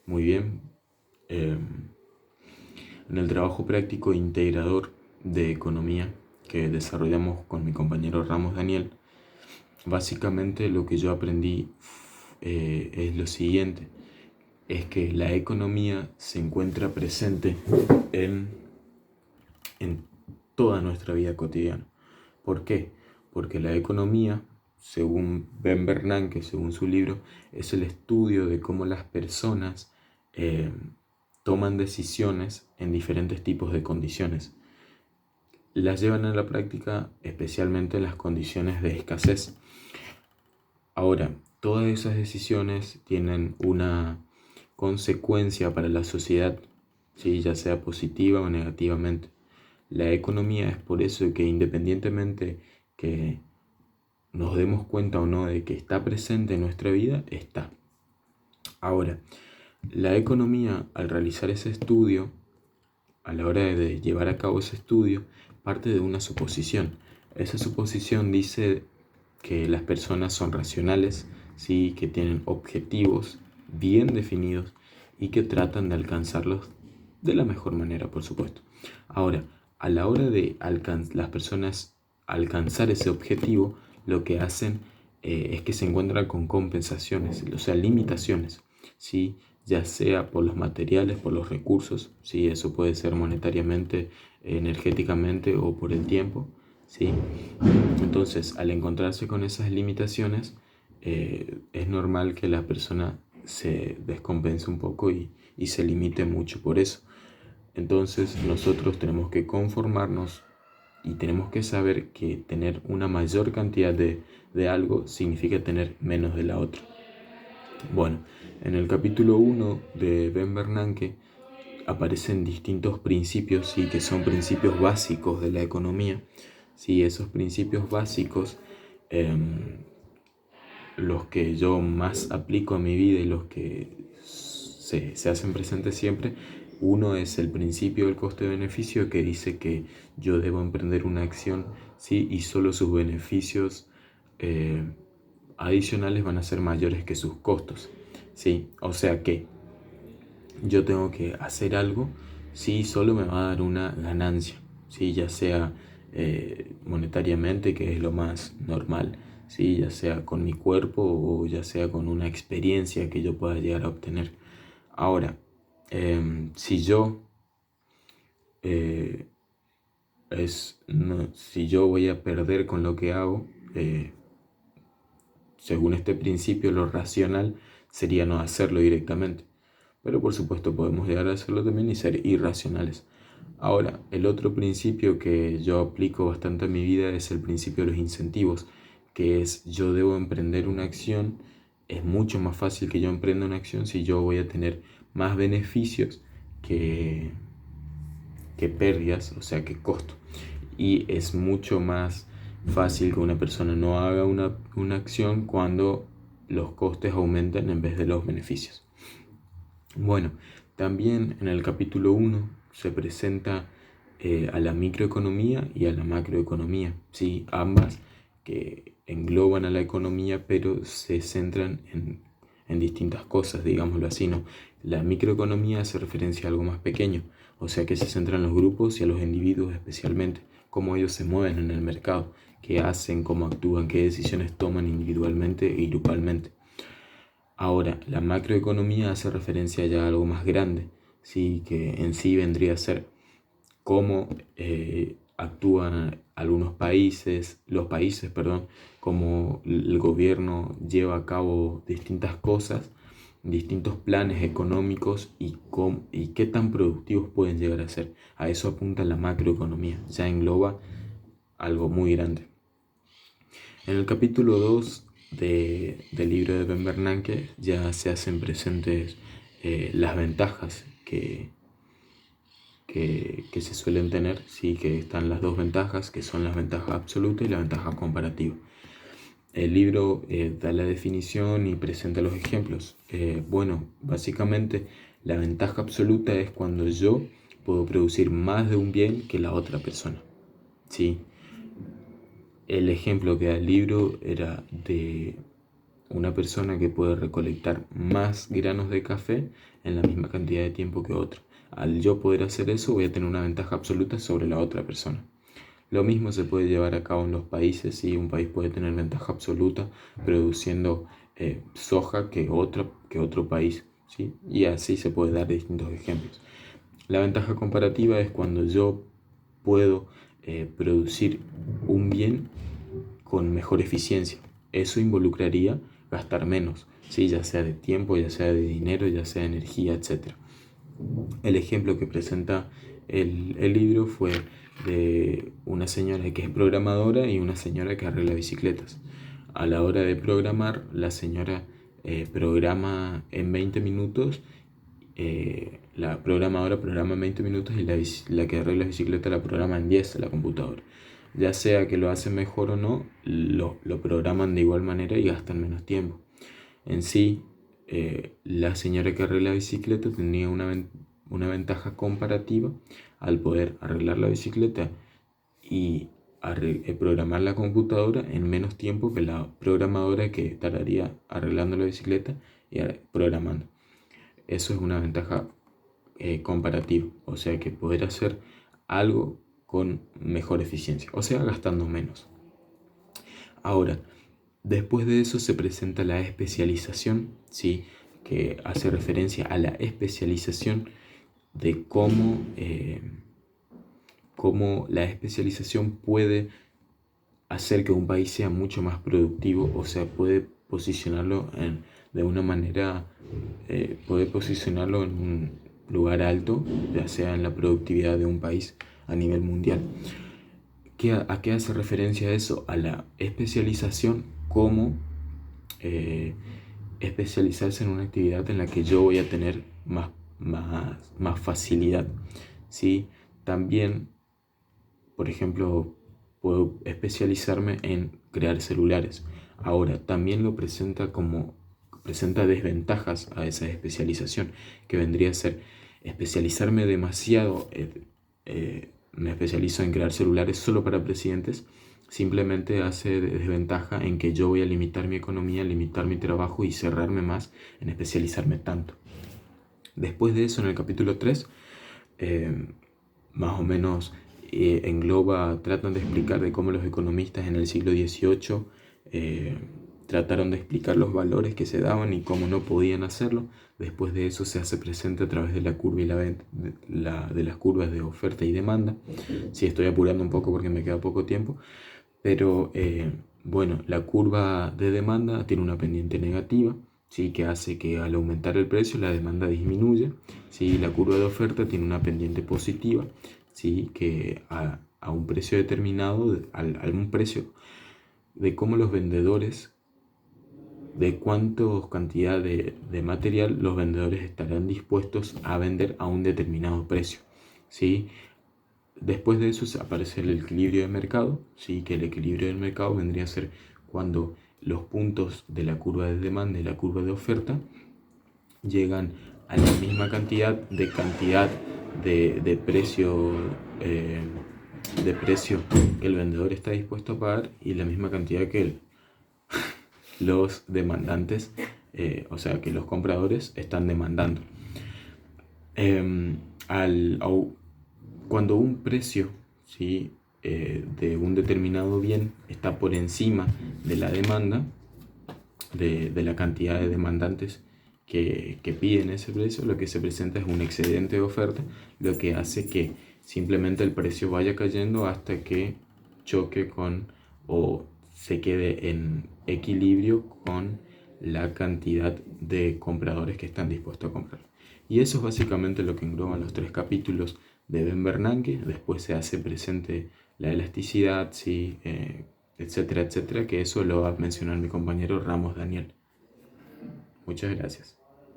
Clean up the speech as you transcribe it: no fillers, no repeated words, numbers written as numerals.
muy bien. Eh, en el trabajo práctico integrador de economía que desarrollamos con mi compañero Ramos Daniel, básicamente lo que yo aprendí es lo siguiente, es que la economía se encuentra presente en, en toda nuestra vida cotidiana. ¿Por qué? Porque la economía, según Ben Bernanke, según su libro, es el estudio de cómo las personas eh, toman decisiones en diferentes tipos de condiciones. Las llevan a la práctica especialmente en las condiciones de escasez. Ahora, todas esas decisiones tienen una consecuencia para la sociedad, ¿sí? Ya sea positiva o negativamente. La economía es por eso que independientemente que nos demos cuenta o no de que está presente en nuestra vida, está. Ahora, la economía, al realizar ese estudio, a la hora de llevar a cabo ese estudio, parte de una suposición. Esa suposición dice que las personas son racionales, ¿sí? Que tienen objetivos bien definidos y que tratan de alcanzarlos de la mejor manera, por supuesto. Ahora, a la hora de las personas alcanzar ese objetivo, lo que hacen es que se encuentran con compensaciones, o sea, limitaciones, ¿sí? Ya sea por los materiales, por los recursos, ¿sí? Eso puede ser monetariamente, energéticamente o por el tiempo, ¿sí? Entonces, al encontrarse con esas limitaciones, es normal que la persona se descompense un poco y se limite mucho por eso. Entonces, nosotros tenemos que conformarnos y tenemos que saber que tener una mayor cantidad de algo significa tener menos de la otra. Bueno, en el capítulo 1 de Ben Bernanke aparecen distintos principios, ¿sí? Que son principios básicos de la economía. ¿Sí? Esos principios básicos, los que yo más aplico a mi vida y los que se hacen presentes siempre, uno es el principio del coste-beneficio, que dice que yo debo emprender una acción, ¿sí? Y solo sus beneficios adicionales van a ser mayores que sus costos, ¿sí? O sea que yo tengo que hacer algo si solo me va a dar una ganancia, ¿sí? Ya sea monetariamente, que es lo más normal, ¿sí? Ya sea con mi cuerpo o ya sea con una experiencia que yo pueda llegar a obtener. Ahora, si yo eh, si yo voy a perder con lo que hago, según este principio, lo racional sería no hacerlo directamente. Pero por supuesto podemos llegar a hacerlo también y ser irracionales. Ahora, el otro principio que yo aplico bastante en mi vida es el principio de los incentivos, que es yo debo emprender una acción. Es mucho más fácil que yo emprenda una acción si yo voy a tener más beneficios que, que pérdidas, o sea, que costo. Y es mucho más fácil que una persona no haga una acción cuando los costes aumentan en vez de los beneficios. Bueno, también en el capítulo 1 se presenta a la microeconomía y a la macroeconomía, ¿sí? Ambas que engloban a la economía pero se centran en distintas cosas, digámoslo así, ¿no? La microeconomía hace referencia a algo más pequeño, o sea que se centra en los grupos y a los individuos especialmente, cómo ellos se mueven en el mercado, qué hacen, cómo actúan, qué decisiones toman individualmente y grupalmente. Ahora, la macroeconomía hace referencia ya a algo más grande, ¿sí? Que en sí vendría a ser cómo actúan algunos países, cómo el gobierno lleva a cabo distintas cosas, distintos planes económicos y qué tan productivos pueden llegar a ser. A eso apunta la macroeconomía, ya engloba algo muy grande. En el capítulo 2 del libro de Ben Bernanke ya se hacen presentes las ventajas que se suelen tener, sí, que están las dos ventajas, que son la ventaja absoluta y la ventaja comparativa. El libro da la definición y presenta los ejemplos. Bueno, básicamente la ventaja absoluta es cuando yo puedo producir más de un bien que la otra persona, ¿sí? El ejemplo que da el libro era de una persona que puede recolectar más granos de café en la misma cantidad de tiempo que otro. Al yo poder hacer eso, voy a tener una ventaja absoluta sobre la otra persona. Lo mismo se puede llevar a cabo en los países, ¿sí? Un país puede tener ventaja absoluta produciendo soja que otro país, ¿sí? Y así se puede dar distintos ejemplos. La ventaja comparativa es cuando yo puedo producir un bien con mejor eficiencia. Eso involucraría gastar menos, ¿sí? Ya sea de tiempo, ya sea de dinero, ya sea de energía, etc. El ejemplo que presenta el libro fue de una señora que es programadora y una señora que arregla bicicletas. A la hora de programar, la señora programa en 20 minutos, la programadora programa en 20 minutos y la que arregla bicicleta la programa en 10 a la computadora. Ya sea que lo hacen mejor o no, lo programan de igual manera y gastan menos tiempo. En sí, la señora que arregla la bicicleta tenía una ventaja comparativa al poder arreglar la bicicleta y programar la computadora en menos tiempo que la programadora que tardaría arreglando la bicicleta y programando. Eso es una ventaja comparativa, o sea que poder hacer algo con mejor eficiencia, o sea gastando menos. Ahora, después de eso se presenta la especialización, ¿sí? Que hace referencia a la especialización de cómo la especialización puede hacer que un país sea mucho más productivo, o sea, puede posicionarlo de una manera, puede posicionarlo en un lugar alto, ya sea en la productividad de un país a nivel mundial. ¿A qué hace referencia eso? A la especialización como especializarse en una actividad en la que yo voy a tener más facilidad, ¿sí? También, por ejemplo, puedo especializarme en crear celulares. Ahora, también presenta desventajas a esa especialización, que vendría a ser especializarme demasiado. Me especializo en crear celulares solo para presidentes, simplemente hace desventaja en que yo voy a limitar mi economía, limitar mi trabajo y cerrarme más en especializarme tanto. Después de eso, en el capítulo 3, más o menos tratan de explicar de cómo los economistas en el siglo XVIII trataron de explicar los valores que se daban y cómo no podían hacerlo. Después de eso se hace presente a través de la curva y de las curvas de oferta y demanda. Sí, estoy apurando un poco porque me queda poco tiempo, pero bueno, la curva de demanda tiene una pendiente negativa, ¿sí? Que hace que al aumentar el precio la demanda disminuya, ¿sí? La curva de oferta tiene una pendiente positiva, ¿sí? Que a un precio determinado, a un precio de cómo los vendedores, de cuánta cantidad de material los vendedores estarán dispuestos a vender a un determinado precio, ¿sí? Después de eso aparece el equilibrio de mercado, ¿sí? Que el equilibrio del mercado vendría a ser cuando los puntos de la curva de demanda y la curva de oferta llegan a la misma cantidad de precio, de precio que el vendedor está dispuesto a pagar y la misma cantidad que los demandantes, o sea que los compradores están demandando. Cuando un precio, ¿sí? De un determinado bien está por encima de la demanda, de la cantidad de demandantes que piden ese precio, lo que se presenta es un excedente de oferta, lo que hace que simplemente el precio vaya cayendo hasta que choque con o se quede en equilibrio con la cantidad de compradores que están dispuestos a comprar. Y eso es básicamente lo que engloban los 3 capítulos de Ben Bernanke. Después se hace presente la elasticidad, ¿sí? Etcétera, etcétera, que eso lo va a mencionar mi compañero Ramos Daniel. Muchas gracias.